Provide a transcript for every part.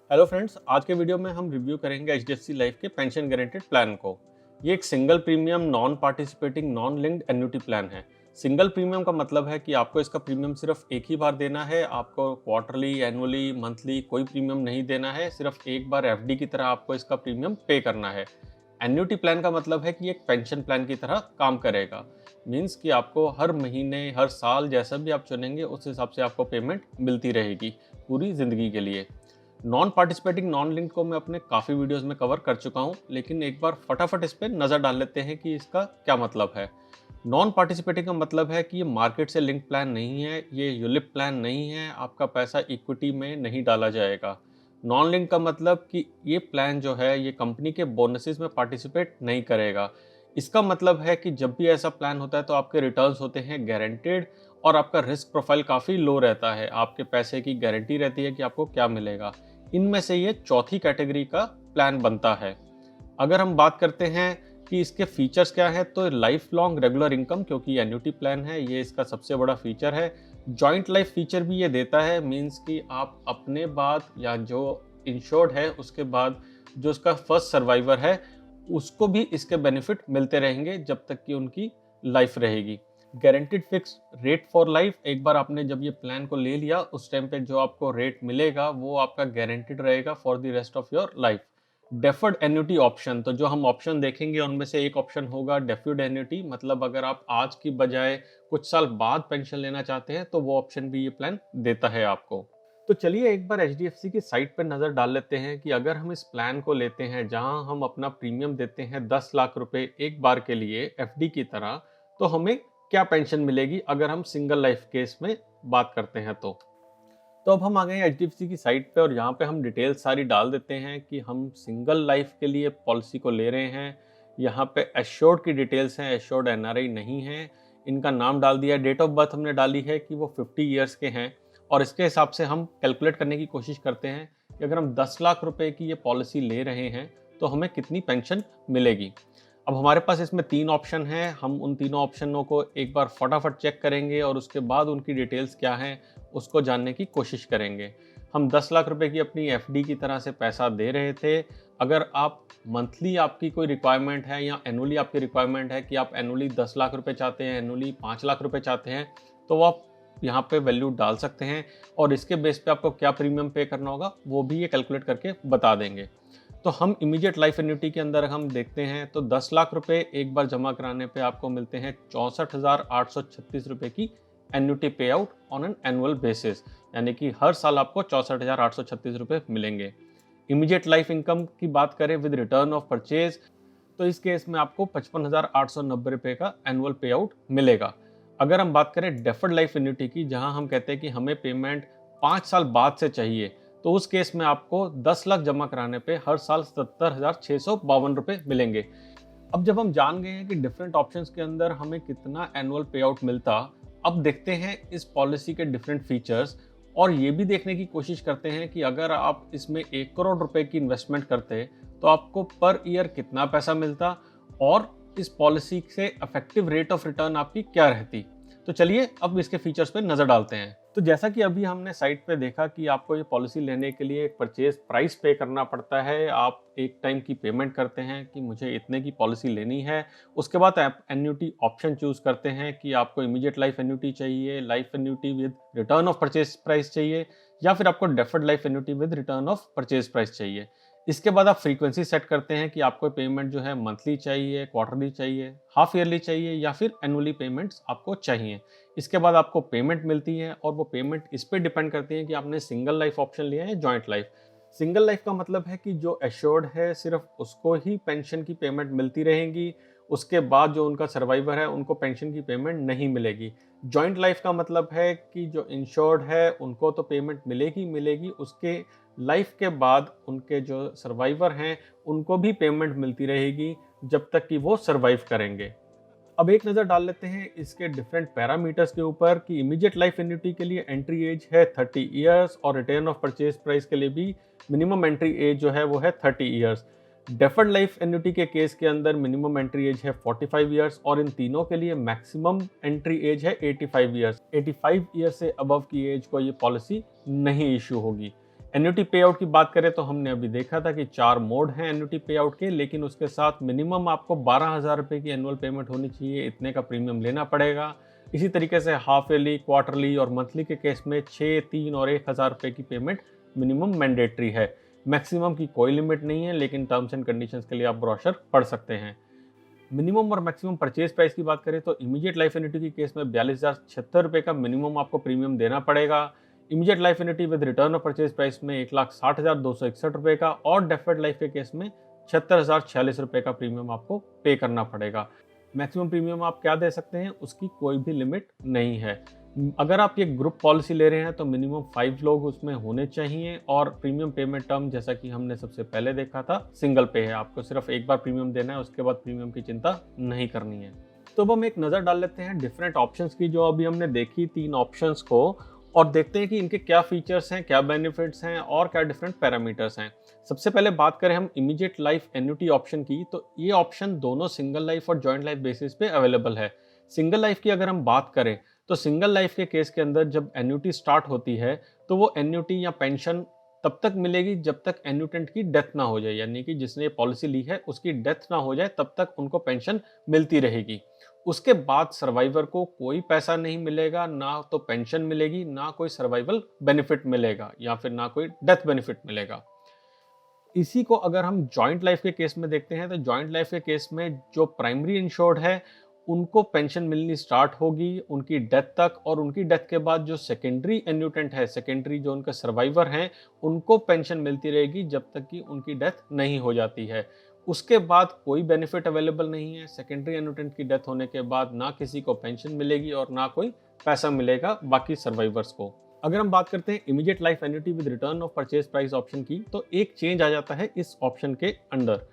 Hello friends, आज के video में हम रिव्यू करेंगे एचडीएफसी लाइफ के पेंशन गारंटेड प्लान को। ये एक single premium non participating non linked annuity plan है। सिंगल प्रीमियम का मतलब है कि आपको इसका प्रीमियम सिर्फ एक ही बार देना है। आपको क्वार्टरली, एनुअली, मंथली कोई प्रीमियम नहीं देना है। सिर्फ एक बार एफडी की तरह आपको इसका प्रीमियम पे करना है। एन्युटी प्लान का मतलब है कि एक पेंशन प्लान की तरह काम करेगा। मीन्स कि आपको हर महीने, हर साल जैसा भी आप चुनेंगे उस हिसाब से आपको पेमेंट मिलती रहेगी पूरी ज़िंदगी के लिए। नॉन पार्टिसिपेटिंग नॉन लिंक को मैं अपने काफ़ी वीडियोस में कवर कर चुका हूं, लेकिन एक बार फटाफट इस पर नज़र डाल लेते हैं कि इसका क्या मतलब है। नॉन पार्टिसिपेटिंग का मतलब है कि ये मार्केट से लिंक प्लान नहीं है, ये यूलिप प्लान नहीं है, आपका पैसा इक्विटी में नहीं डाला जाएगा। नॉन लिंक का मतलब कि ये प्लान जो है ये कंपनी के बोनसेस में पार्टिसिपेट नहीं करेगा। इसका मतलब है कि जब भी ऐसा प्लान होता है तो आपके रिटर्न्स होते हैं गारंटेड और आपका रिस्क प्रोफाइल काफ़ी लो रहता है। आपके पैसे की गारंटी रहती है कि आपको क्या मिलेगा। इनमें से ये चौथी कैटेगरी का प्लान बनता है। अगर हम बात करते हैं कि इसके फीचर्स क्या है, तो लाइफ लॉन्ग रेगुलर इनकम, क्योंकि एन्युटी प्लान है, ये इसका सबसे बड़ा फीचर है। जॉइंट लाइफ फीचर भी ये देता है। मींस कि आप अपने बाद या जो इंश्योर्ड है उसके बाद जो उसका फर्स्ट सर्वाइवर है उसको भी इसके बेनिफिट मिलते रहेंगे जब तक कि उनकी लाइफ रहेगी। Guaranteed fix rate for life, एक बार आपने जब ये प्लान को ले लिया उस टाइम पे जो आपको रेट मिलेगा वो आपका गारंटीड रहेगा for the rest of your life. Deferred annuity option, तो जो हम ऑप्शन देखेंगे उनमें से एक ऑप्शन होगा डेफर्ड एन्युटी। मतलब अगर आप आज की बजाय कुछ साल बाद पेंशन लेना चाहते हैं तो वो ऑप्शन भी ये प्लान देता है आपको। तो चलिए एक बार एचडीएफसी की साइट पर नज़र डाल लेते हैं कि अगर हम इस प्लान को लेते हैं जहां हम अपना प्रीमियम देते हैं 10 लाख रुपए एक बार के लिए एफडी की तरह, तो हमें क्या पेंशन मिलेगी अगर हम सिंगल लाइफ केस में बात करते हैं। तो अब हम आ गए हैं एचडीएफसी की साइट पे और यहाँ पे हम डिटेल सारी डाल देते हैं कि हम सिंगल लाइफ के लिए पॉलिसी को ले रहे हैं। यहाँ पे एश्योर्ड की डिटेल्स हैं, एश्योर्ड एनआरआई नहीं है। इनका नाम डाल दिया, डेट ऑफ बर्थ हमने डाली है कि वो 50 ईयर्स के हैं और इसके हिसाब से हम कैलकुलेट करने की कोशिश करते हैं कि अगर हम 10 लाख रुपए की ये पॉलिसी ले रहे हैं तो हमें कितनी पेंशन मिलेगी। अब हमारे पास इसमें 3 ऑप्शन हैं। हम उन तीनों ऑप्शनों को एक बार फटाफट चेक करेंगे और उसके बाद उनकी डिटेल्स क्या हैं उसको जानने की कोशिश करेंगे। हम 10 लाख रुपए की अपनी एफडी की तरह से पैसा दे रहे थे। अगर आप मंथली आपकी कोई रिक्वायरमेंट है या एनुअली आपकी रिक्वायरमेंट है कि आप एनुअली 10 लाख रुपए चाहते हैं, एनुअली 5 लाख रुपए चाहते हैं, तो वो आप यहाँ पे वैल्यू डाल सकते हैं और इसके बेस पे आपको क्या प्रीमियम पे करना होगा वो भी ये कैलकुलेट करके बता देंगे। तो हम इमीडिएट लाइफ एन्युटी के अंदर हम देखते हैं तो 10 लाख रुपए एक बार जमा कराने पे आपको मिलते हैं 64,836 रुपए की एन्युटी पे out on an annual basis. यानी कि हर साल आपको 64,836 रुपए मिलेंगे। इमीडिएट लाइफ इनकम की बात करें विद रिटर्न ऑफ परचेज, तो इस केस में आपको 55,890 रुपए का एनुअल पे आउट मिलेगा। अगर हम बात करें डेफर्ड लाइफ एन्युटी की, जहां हम कहते हैं कि हमें पेमेंट 5 साल बाद से चाहिए, तो उस केस में आपको 10 लाख जमा कराने पे हर साल 77,652 रुपए मिलेंगे। अब जब हम जान गए हैं कि डिफरेंट ऑप्शंस के अंदर हमें कितना एनुअल पे आउट मिलता, अब देखते हैं इस पॉलिसी के डिफरेंट फीचर्स और ये भी देखने की कोशिश करते हैं कि अगर आप इसमें 1 करोड़ रुपए की इन्वेस्टमेंट करते तो आपको पर ईयर कितना पैसा मिलता और इस पॉलिसी से इफेक्टिव रेट ऑफ रिटर्न आपकी क्या रहती। तो चलिए अब इसके फीचर्स पे नजर डालते हैं। तो जैसा कि अभी हमने साइट पे देखा कि आपको ये पॉलिसी लेने के लिए एक परचेज प्राइस पे करना पड़ता है। आप एक टाइम की पेमेंट करते हैं कि मुझे इतने की पॉलिसी लेनी है। उसके बाद आप एन्युटी ऑप्शन चूज करते हैं कि आपको इमीडिएट लाइफ एन्युटी चाहिए, life annuity with return of purchase price चाहिए, या फिर आपको deferred life annuity with return of purchase price चाहिए। इसके बाद आप फ्रीक्वेंसी सेट करते हैं कि आपको पेमेंट जो है मंथली चाहिए, क्वार्टरली चाहिए, हाफ ईयरली चाहिए या फिर एनुअली पेमेंट्स आपको चाहिए। इसके बाद आपको पेमेंट मिलती है और वो पेमेंट इस पे डिपेंड करती है कि आपने सिंगल लाइफ ऑप्शन लिया है या जॉइंट लाइफ। सिंगल लाइफ का मतलब है कि जो एश्योर्ड है सिर्फ उसको ही पेंशन की पेमेंट मिलती रहेगी, उसके बाद जो उनका सर्वाइवर है उनको पेंशन की पेमेंट नहीं मिलेगी। जॉइंट लाइफ का मतलब है कि जो इंश्योर्ड है उनको तो पेमेंट मिलेगी मिलेगी, उसके लाइफ के बाद उनके जो सर्वाइवर हैं उनको भी पेमेंट मिलती रहेगी जब तक कि वो सर्वाइव करेंगे। अब एक नज़र डाल लेते हैं इसके डिफरेंट पैरामीटर्स के ऊपर कि इमीडिएट लाइफ एन्युटी के लिए एंट्री एज है 30 ईयर्स और रिटर्न ऑफ परचेज प्राइस के लिए भी मिनिमम एंट्री एज जो है वो है 30 ईयर्स। डेफर्ड लाइफ एन्युटी के केस के अंदर मिनिमम एंट्री एज है 45 ईयर्स और इन तीनों के लिए मैक्सिमम एंट्री एज है 85 ईयर्स। 85 ईयर्स से अबव की एज को ये पॉलिसी नहीं इशू होगी। एन्युटी पे आउट की बात करें तो हमने अभी देखा था कि 4 मोड हैं एन्युटी पे आउट के, लेकिन उसके साथ मिनिमम आपको 12,000 रुपये की एनुअल पेमेंट होनी चाहिए, इतने का प्रीमियम लेना पड़ेगा। इसी तरीके से हाफ ईयरली, क्वार्टरली और मंथली के केस में 6, 3 और 1,000 रुपये की पेमेंट मिनिमम मैंडेटरी है। मैक्सिमम की कोई लिमिट नहीं है, लेकिन टर्म्स एंड कंडीशंस के लिए आप ब्रोशर पढ़ सकते हैं। मिनिमम और मैक्सिमम परचेज प्राइस की बात करें तो इमीडिएट लाइफ एन्युटी के केस में 42,076 रुपये का मिनिमम आपको प्रीमियम देना पड़ेगा। Immediate life annuity with return of purchase price में 1,60,261 रुपये का, और डेफर्ड लाइफ के केस में 76,046 रुपये का प्रीमियम आपको पे करना पड़ेगा। मैक्सिमम प्रीमियम आप क्या दे सकते हैं उसकी कोई भी लिमिट नहीं है। अगर आप ये ग्रुप पॉलिसी ले रहे हैं तो मिनिमम 5 लोग उसमें होने चाहिए, और प्रीमियम पेमेंट टर्म जैसा कि हमने सबसे पहले देखा था सिंगल पे है, आपको सिर्फ एक बार प्रीमियम देना है, उसके बाद प्रीमियम की चिंता नहीं करनी है। तो अब हम एक नज़र डाल लेते हैं डिफरेंट ऑप्शंस की, जो अभी हमने देखी 3 ऑप्शंस को, और देखते हैं कि इनके क्या फीचर्स हैं, क्या बेनिफिट्स हैं और क्या डिफरेंट पैरामीटर्स हैं। सबसे पहले बात करें हम इमीडिएट लाइफ एन्युटी ऑप्शन की, तो ये ऑप्शन दोनों सिंगल लाइफ और जॉइंट लाइफ बेसिस पे अवेलेबल है। सिंगल लाइफ की अगर हम बात करें तो सिंगल लाइफ के केस के अंदर जब एन्युटी स्टार्ट होती है तो वो एन्युटी या पेंशन तब तक मिलेगी जब तक एन्युटेंट की डेथ ना हो जाए, यानी कि जिसने पॉलिसी ली है उसकी डेथ ना हो जाए तब तक उनको पेंशन मिलती रहेगी। उसके बाद सर्वाइवर को कोई पैसा नहीं मिलेगा, ना तो पेंशन मिलेगी, ना कोई सर्वाइवल बेनिफिट मिलेगा, या फिर ना कोई डेथ बेनिफिट मिलेगा। इसी को अगर हम जॉइंट लाइफ के केस में देखते हैं तो जॉइंट लाइफ के केस में जो प्राइमरी इंश्योर्ड है उनको पेंशन मिलनी स्टार्ट होगी उनकी डेथ तक, और उनकी डेथ के बाद जो सेकेंडरी एन्यूटेंट है, सेकेंडरी जो उनके सर्वाइवर हैं, उनको पेंशन मिलती रहेगी जब तक कि उनकी डेथ नहीं हो जाती है। उसके बाद कोई बेनिफिट अवेलेबल नहीं है। सेकेंडरी एन्यूटेंट की डेथ होने के बाद ना किसी को पेंशन मिलेगी और ना कोई पैसा मिलेगा बाकी सर्वाइवर्स को। अगर हम बात करते हैं immediate life annuity with return of purchase price option की, तो एक चेंज आ जाता है इस ऑप्शन के अंदर।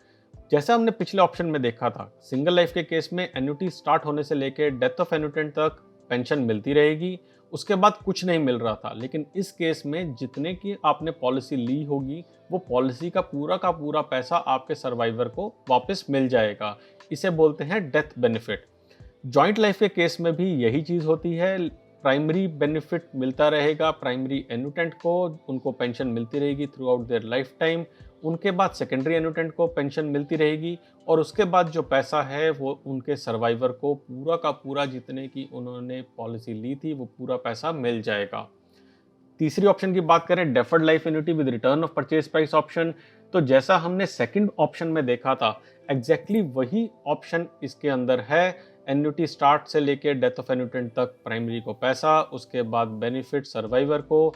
जैसा हमने पिछले ऑप्शन में देखा था, सिंगल लाइफ के केस में एन्युटी स्टार्ट होने से लेकर डेथ ऑफ एन्युटेंट तक पेंशन मिलती रहेगी, उसके बाद कुछ नहीं मिल रहा था। लेकिन इस केस में जितने की आपने पॉलिसी ली होगी वो पॉलिसी का पूरा पैसा आपके सर्वाइवर को वापस मिल जाएगा। इसे बोलते हैं डेथ बेनिफिट। जॉइंट लाइफ के केस में भी यही चीज़ होती है, प्राइमरी बेनिफिट मिलता रहेगा प्राइमरी एन्यूटेंट को, उनको पेंशन मिलती रहेगी through out their life time. उनके बाद सेकेंडरी एन्यूटेंट को पेंशन मिलती रहेगी, और उसके बाद जो पैसा है वो उनके सर्वाइवर को पूरा का पूरा जितने की उन्होंने पॉलिसी ली थी वो पूरा पैसा मिल जाएगा। तीसरी ऑप्शन की बात करें deferred life annuity with return of purchase price option, तो जैसा हमने सेकंड ऑप्शन में देखा था एग्जैक्टली वही ऑप्शन इसके अंदर है। एन्युटी स्टार्ट से लेके डेथ ऑफ एन्यूटेंट तक प्राइमरी को पैसा, उसके बाद बेनिफिट सर्वाइवर को।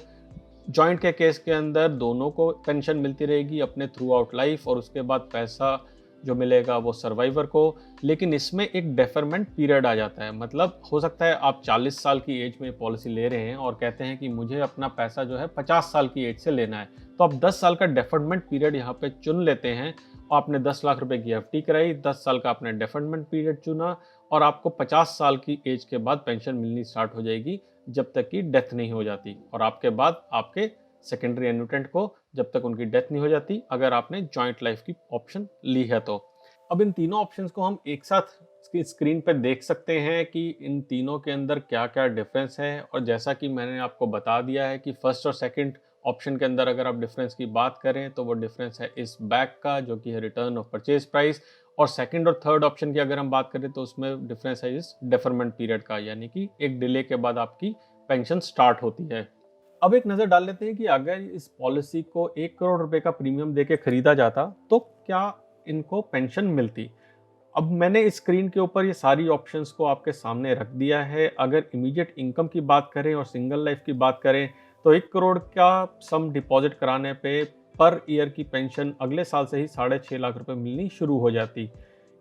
जॉइंट के केस के अंदर दोनों को पेंशन मिलती रहेगी अपने थ्रू आउट लाइफ, और उसके बाद पैसा जो मिलेगा वो सर्वाइवर को। लेकिन इसमें एक डेफरमेंट पीरियड आ जाता है, मतलब हो सकता है आप 40 साल की एज में पॉलिसी ले रहे हैं और कहते हैं कि मुझे अपना पैसा जो है 50 साल की एज से लेना है, तो आप 10 साल का डेफरमेंट पीरियड यहाँ पे चुन लेते हैं। आपने 10 लाख रुपए की एफडी कराई, 10 साल का आपने डेफरमेंट पीरियड चुना, और आपको 50 साल की एज के बाद पेंशन मिलनी स्टार्ट हो जाएगी जब तक कि डेथ नहीं हो जाती, और आपके बाद आपके सेकेंडरी एन्यूटेंट को जब तक उनकी डेथ नहीं हो जाती, अगर आपने जॉइंट लाइफ की ऑप्शन ली है तो। अब इन तीनों ऑप्शंस को हम एक साथ स्क्रीन पर देख सकते हैं कि इन तीनों के अंदर क्या क्या डिफरेंस है, और जैसा कि मैंने आपको बता दिया है कि फर्स्ट और सेकंड ऑप्शन के अंदर अगर आप डिफरेंस की बात करें तो वो डिफरेंस है इस बैक का, जो कि है रिटर्न ऑफ परचेज प्राइस, और सेकंड और थर्ड ऑप्शन की अगर हम बात करें तो उसमें डिफरेंस है इस डेफरमेंट पीरियड का, यानी कि एक डिले के बाद आपकी पेंशन स्टार्ट होती है। अब एक नज़र डाल लेते हैं कि अगर इस पॉलिसी को 1 करोड़ रुपए का प्रीमियम देके खरीदा जाता तो क्या इनको पेंशन मिलती। अब मैंने इस स्क्रीन के ऊपर ये सारी ऑप्शंस को आपके सामने रख दिया है। अगर इमीडिएट इनकम की बात करें और सिंगल लाइफ की बात करें तो 1 करोड़ का सम डिपॉजिट कराने पे पर ईयर की पेंशन अगले साल से ही 6.5 लाख रुपए मिलनी शुरू हो जाती।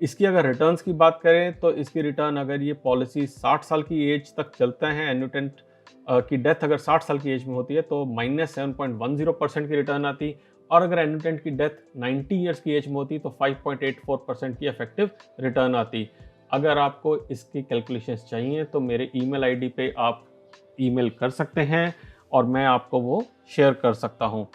इसकी अगर रिटर्न्स की बात करें तो इसकी रिटर्न अगर ये पॉलिसी 60 साल की एज तक चलता है, एन्यूटेंट की डेथ अगर 60 साल की एज में होती है तो -7.10% की रिटर्न आती, और अगर एन्यूटेंट की डेथ 90 ईयर्स की एज में होती तो 5.84% की इफेक्टिव रिटर्न आती। अगर आपको इसकी कैलकुलेशंस चाहिए तो मेरे ईमेल आईडी पे आप ईमेल कर सकते हैं और मैं आपको वो शेयर कर सकता हूँ।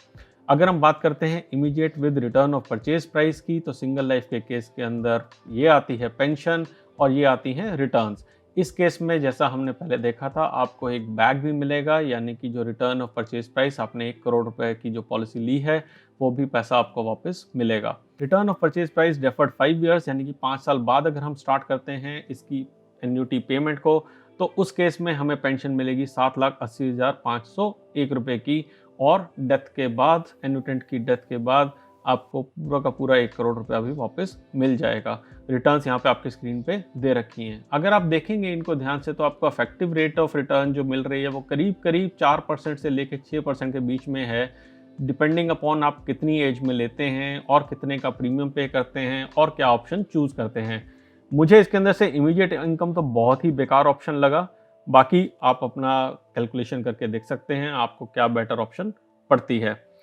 अगर हम बात करते हैं immediate with return of purchase price की, तो सिंगल लाइफ के केस के अंदर ये आती है पेंशन और ये आती हैं रिटर्न्स। इस केस में जैसा हमने पहले देखा था, आपको एक बैग भी मिलेगा, यानी कि जो रिटर्न ऑफ परचेज प्राइस आपने 1 करोड़ रुपए की जो पॉलिसी ली है वो भी पैसा आपको वापस मिलेगा। Return of purchase price deferred 5 years, यानी कि 5 साल बाद अगर हम स्टार्ट करते हैं इसकी एन्युटी पेमेंट को, तो उस केस में हमें पेंशन मिलेगी 7,80,501 रुपये की, और डेथ के बाद, एन्यूटेंट की डेथ के बाद आपको पूरा का पूरा 1 करोड़ रुपया भी वापस मिल जाएगा। रिटर्न्स यहाँ पे आपकी स्क्रीन पे दे रखी हैं। अगर आप देखेंगे इनको ध्यान से तो आपको इफेक्टिव रेट ऑफ रिटर्न जो मिल रही है वो करीब करीब 4% से लेकर 6% के बीच में है, डिपेंडिंग अपॉन आप कितनी एज में लेते हैं और कितने का प्रीमियम पे करते हैं और क्या ऑप्शन चूज करते हैं। मुझे इसके अंदर से इमीडिएट इनकम तो बहुत ही बेकार ऑप्शन लगा, बाकी आप अपना कैलकुलेशन करके देख सकते हैं आपको क्या बेटर ऑप्शन पड़ती है।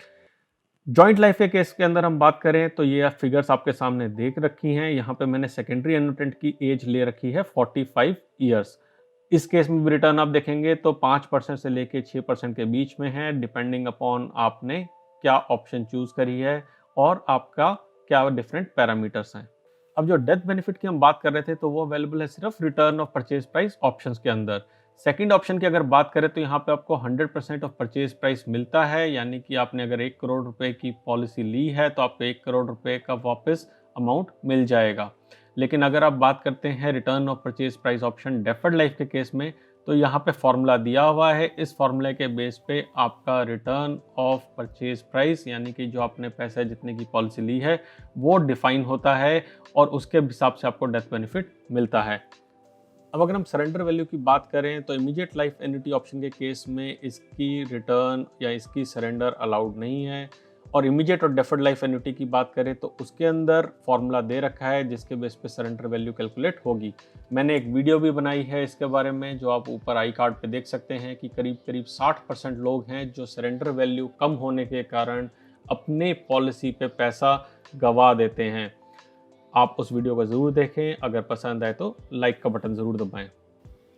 जॉइंट लाइफ के केस के अंदर हम बात करें तो ये फिगर्स आपके सामने देख रखी हैं। यहाँ पे मैंने सेकेंडरी एन्यूटेंट की एज ले रखी है 45 ईयर्स। इस केस में भी रिटर्न आप देखेंगे तो 5% से लेके 6% के बीच में है, डिपेंडिंग अपॉन आपने क्या ऑप्शन चूज करी है और आपका क्या डिफरेंट पैरामीटर्स हैं। अब जो डेथ बेनिफिट की हम बात कर रहे थे तो वो अवेलेबल है सिर्फ return of purchase price options के अंदर। सेकंड ऑप्शन की अगर बात करें तो यहाँ पे आपको 100% ऑफ परचेज प्राइस मिलता है, यानी कि आपने अगर 1 करोड़ रुपए की पॉलिसी ली है तो आपको 1 करोड़ रुपए का वापस अमाउंट मिल जाएगा। लेकिन अगर आप बात करते हैं return of purchase price option deferred life के केस में, तो यहाँ पे फॉर्मूला दिया हुआ है। इस फॉर्मूले के बेस पे आपका रिटर्न ऑफ परचेज प्राइस, यानी कि जो आपने पैसे जितने की पॉलिसी ली है वो डिफाइन होता है और उसके हिसाब से आपको डेथ बेनिफिट मिलता है। अब अगर हम सरेंडर वैल्यू की बात करें तो इमीडिएट लाइफ एन्युटी ऑप्शन के केस में इसकी रिटर्न या इसकी सरेंडर अलाउड नहीं है, और इमीडिएट और डेफर्ड लाइफ एन्युटी की बात करें तो उसके अंदर फॉर्मूला दे रखा है जिसके बेस पे सरेंडर वैल्यू कैलकुलेट होगी। मैंने एक वीडियो भी बनाई है इसके बारे में जो आप ऊपर आई कार्ड पे देख सकते हैं कि करीब करीब 60% लोग हैं जो सरेंडर वैल्यू कम होने के कारण अपने पॉलिसी पे पैसा गंवा देते हैं। आप उस वीडियो को ज़रूर देखें, अगर पसंद आए तो लाइक का बटन ज़रूर दबाएं।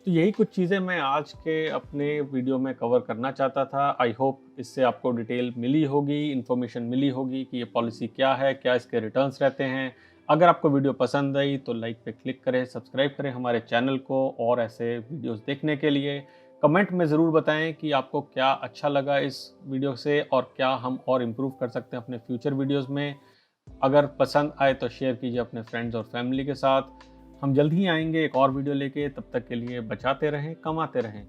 तो यही कुछ चीज़ें मैं आज के अपने वीडियो में कवर करना चाहता था। आई होप इससे आपको डिटेल मिली होगी, इन्फॉर्मेशन मिली होगी कि ये पॉलिसी क्या है, क्या इसके रिटर्न्स रहते हैं। अगर आपको वीडियो पसंद आई तो लाइक पे क्लिक करें, सब्सक्राइब करें हमारे चैनल को और ऐसे वीडियोस देखने के लिए। कमेंट में ज़रूर बताएं कि आपको क्या अच्छा लगा इस वीडियो से और क्या हम और इम्प्रूव कर सकते हैं अपने फ्यूचर वीडियोज़ में। अगर पसंद आए तो शेयर कीजिए अपने फ्रेंड्स और फैमिली के साथ। हम जल्द ही आएंगे एक और वीडियो लेके, तब तक के लिए बचाते रहें, कमाते रहें।